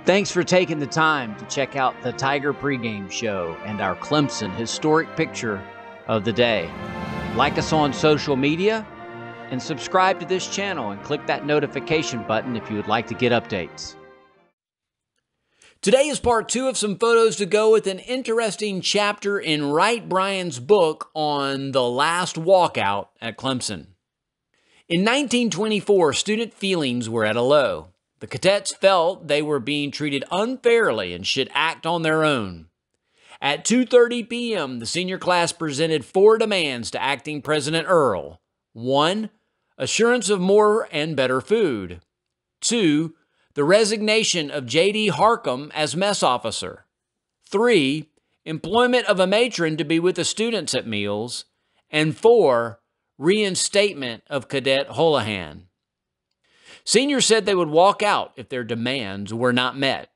Thanks for taking the time to check out the Tiger Pregame Show and our Clemson historic picture of the day. Like us on social media and subscribe to this channel and click that notification button if you would like to get updates. Today is part 2 of some photos to go with an interesting chapter in Wright Bryan's book on the last walkout at Clemson. In 1924, student feelings were at a low. The cadets felt they were being treated unfairly and should act on their own. At 2:30 p.m., the senior class presented 4 demands to Acting President Earl. 1. Assurance of more and better food. 2. The resignation of J.D. Harcum as mess officer. 3. Employment of a matron to be with the students at meals. And 4. Reinstatement of Cadet Holohan. Seniors said they would walk out if their demands were not met.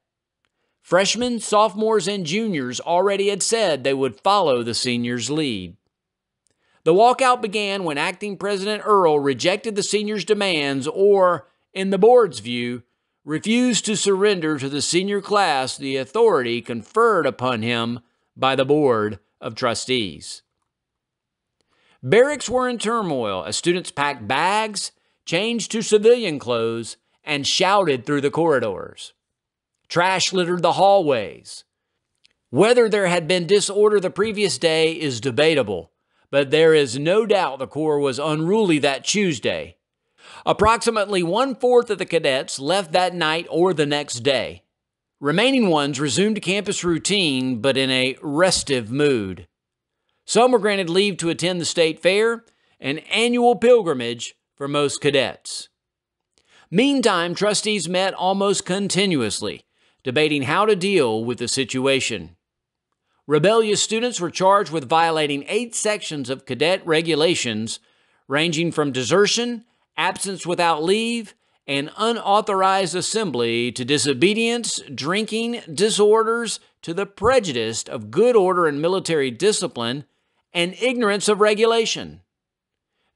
Freshmen, sophomores, and juniors already had said they would follow the seniors' lead. The walkout began when Acting President Earl rejected the seniors' demands or, in the board's view, refused to surrender to the senior class the authority conferred upon him by the Board of Trustees. Barracks were in turmoil as students packed bags, changed to civilian clothes, and shouted through the corridors. Trash littered the hallways. Whether there had been disorder the previous day is debatable, but there is no doubt the Corps was unruly that Tuesday. Approximately 1/4 of the cadets left that night or the next day. Remaining ones resumed campus routine, but in a restive mood. Some were granted leave to attend the state fair, an annual pilgrimage for most cadets. Meantime, trustees met almost continuously, debating how to deal with the situation. Rebellious students were charged with violating 8 sections of cadet regulations, ranging from desertion, absence without leave, and unauthorized assembly to disobedience, drinking, disorders, to the prejudice of good order and military discipline, and ignorance of regulation.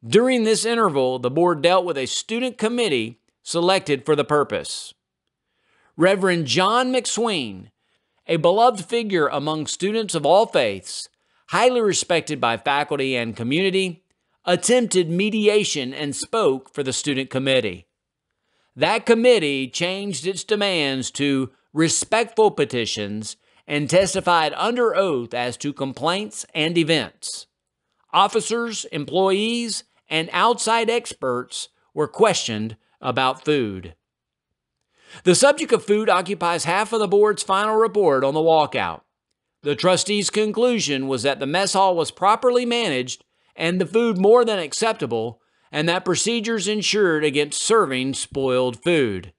During this interval, the board dealt with a student committee selected for the purpose. Reverend John McSween, a beloved figure among students of all faiths, highly respected by faculty and community, attempted mediation and spoke for the student committee. That committee changed its demands to respectful petitions and testified under oath as to complaints and events. Officers, employees, and outside experts were questioned about food. The subject of food occupies half of the board's final report on the walkout. The trustees' conclusion was that the mess hall was properly managed and the food more than acceptable, and that procedures ensured against serving spoiled food.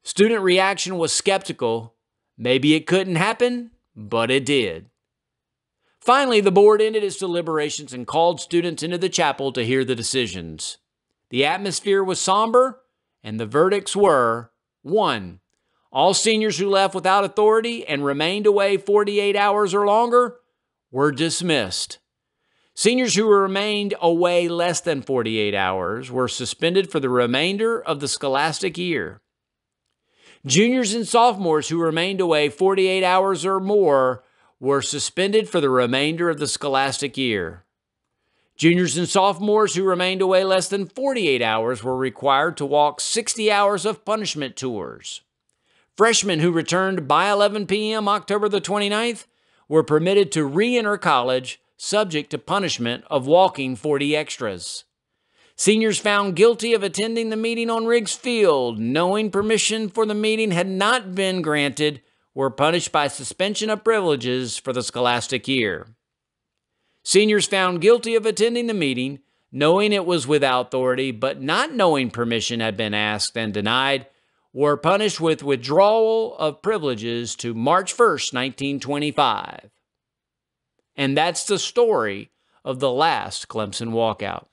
Student reaction was skeptical. Maybe it couldn't happen, but it did. Finally, the board ended its deliberations and called students into the chapel to hear the decisions. The atmosphere was somber, and the verdicts were: 1. All seniors who left without authority and remained away 48 hours or longer were dismissed. Seniors who remained away less than 48 hours were suspended for the remainder of the scholastic year. Juniors and sophomores who remained away 48 hours or more were suspended for the remainder of the scholastic year. Juniors and sophomores who remained away less than 48 hours were required to walk 60 hours of punishment tours. Freshmen who returned by 11 p.m. October the 29th were permitted to re-enter college subject to punishment of walking 40 extras. Seniors found guilty of attending the meeting on Riggs Field, knowing permission for the meeting had not been granted, were punished by suspension of privileges for the scholastic year. Seniors found guilty of attending the meeting, knowing it was without authority, but not knowing permission had been asked and denied, were punished with withdrawal of privileges to March 1st, 1925. And that's the story of the last Clemson walkout.